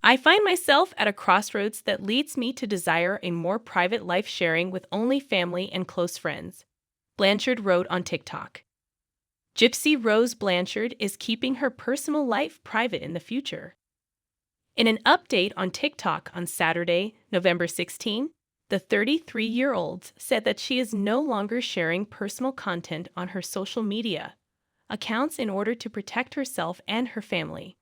I find myself at a crossroads that leads me to desire a more private life sharing with only family and close friends, Blanchard wrote on TikTok. Gypsy-Rose Blanchard is keeping her personal life private in the future. In an update on TikTok on Saturday, November 16, the 33-year-old said that she is no longer sharing personal content on her social media accounts in order to protect herself and her family.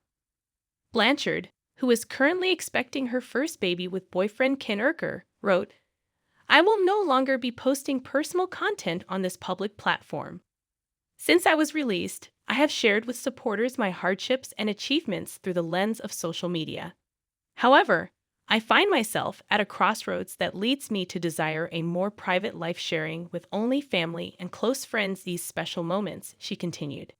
Blanchard, who is currently expecting her first baby with boyfriend Ken Urker, wrote, "I will no longer be posting personal content on this public platform. Since I was released, I have shared with supporters my hardships and achievements through the lens of social media. However, I find myself at a crossroads that leads me to desire a more private life sharing with only family and close friends these special moments," she continued.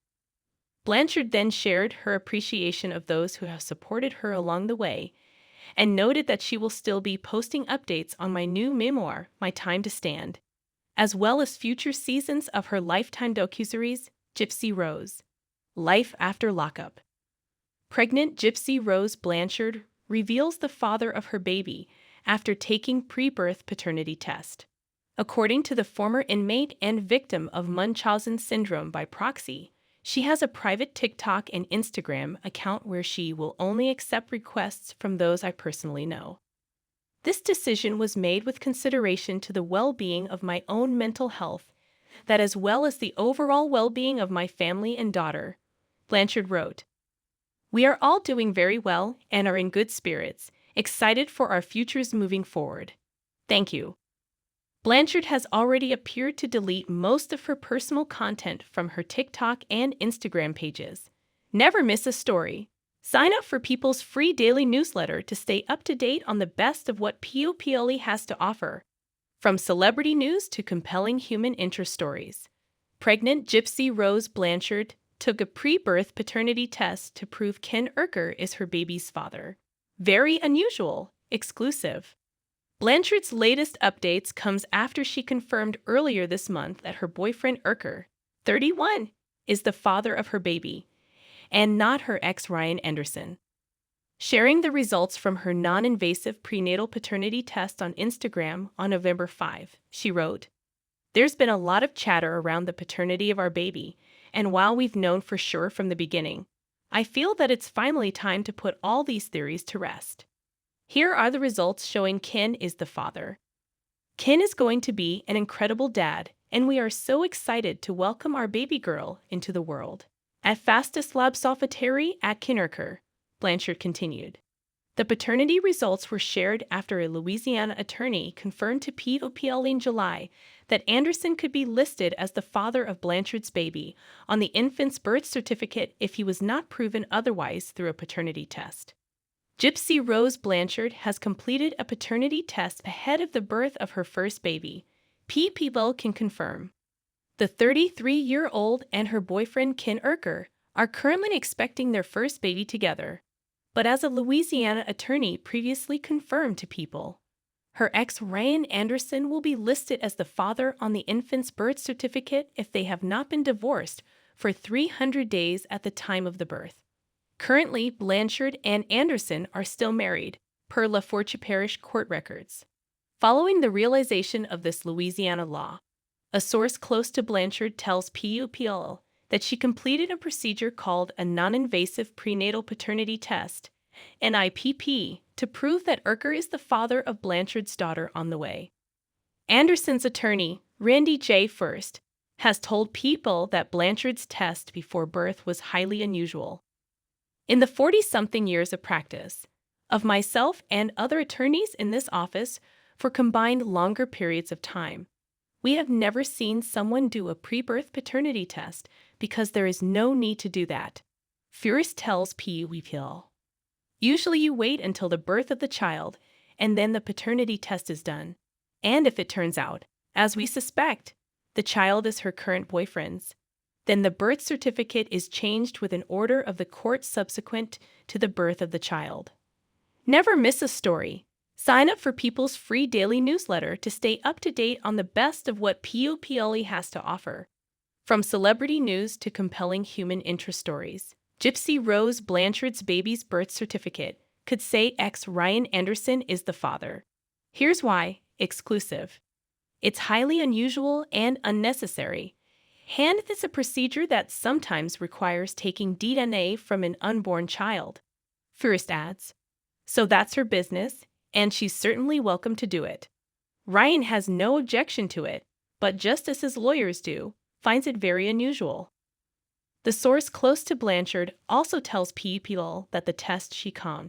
Blanchard then shared her appreciation of those who have supported her along the way and noted that she will still be posting updates on my new memoir, My Time to Stand, as well as future seasons of her Lifetime docuseries, Gypsy-Rose, Life After Lockup. Pregnant Gypsy-Rose Blanchard reveals the father of her baby after taking pre-birth paternity test. According to the former inmate and victim of Munchausen syndrome by proxy, she has a private TikTok and Instagram account where she will only accept requests from those I personally know. This decision was made with consideration to the well-being of my own mental health, that as well as the overall well-being of my family and daughter, Blanchard wrote. We are all doing very well and are in good spirits, excited for our futures moving forward. Thank you. Blanchard has already appeared to delete most of her personal content from her TikTok and Instagram pages. Never miss a story. Sign up for People's free daily newsletter to stay up to date on the best of what POPLE has to offer. From celebrity news to compelling human interest stories. Pregnant Gypsy-Rose Blanchard took a pre-birth paternity test to prove Ken Urker is her baby's father. Very unusual, exclusive. Blanchard's latest updates comes after she confirmed earlier this month that her boyfriend Urker, 31, is the father of her baby, and not her ex Ryan Anderson. Sharing the results from her non-invasive prenatal paternity test on Instagram on November 5, she wrote, "There's been a lot of chatter around the paternity of our baby, and while we've known for sure from the beginning, I feel that it's finally time to put all these theories to rest. Here are the results showing Ken is the father. Ken is going to be an incredible dad, and we are so excited to welcome our baby girl into the world. At fastest lab solfateri at Ken Urker," Blanchard continued. The paternity results were shared after a Louisiana attorney confirmed to POPLE in July that Anderson could be listed as the father of Blanchard's baby on the infant's birth certificate if he was not proven otherwise through a paternity test. Gypsy-Rose Blanchard has completed a paternity test ahead of the birth of her first baby, POPLE can confirm. The 33-year-old and her boyfriend Ken Urker are currently expecting their first baby together, but as a Louisiana attorney previously confirmed to People, her ex Ryan Anderson will be listed as the father on the infant's birth certificate if they have not been divorced for 300 days at the time of the birth. Currently, Blanchard and Anderson are still married, per La Forge Parish court records. Following the realization of this Louisiana law, a source close to Blanchard tells POPLE that she completed a procedure called a non-invasive prenatal paternity test, an IPP, to prove that Urker is the father of Blanchard's daughter on the way. Anderson's attorney, Randy J. First, has told People that Blanchard's test before birth was highly unusual. In the 40-something years of practice, of myself and other attorneys in this office for combined longer periods of time, we have never seen someone do a pre-birth paternity test because there is no need to do that, First tells POPLE. Usually you wait until the birth of the child and then the paternity test is done. And if it turns out, as we suspect, the child is her current boyfriend's, then the birth certificate is changed with an order of the court subsequent to the birth of the child. Never miss a story. Sign up for People's free daily newsletter to stay up to date on the best of what POPLE has to offer. From celebrity news to compelling human interest stories, Gypsy-Rose Blanchard's baby's birth certificate could say ex Ryan Anderson is the father. Here's why. Exclusive. It's highly unusual and unnecessary. And it's a procedure that sometimes requires taking DNA from an unborn child. First adds, so that's her business, and she's certainly welcome to do it. Ryan has no objection to it, but just as his lawyers do, finds it very unusual. The source close to Blanchard also tells people that the test she con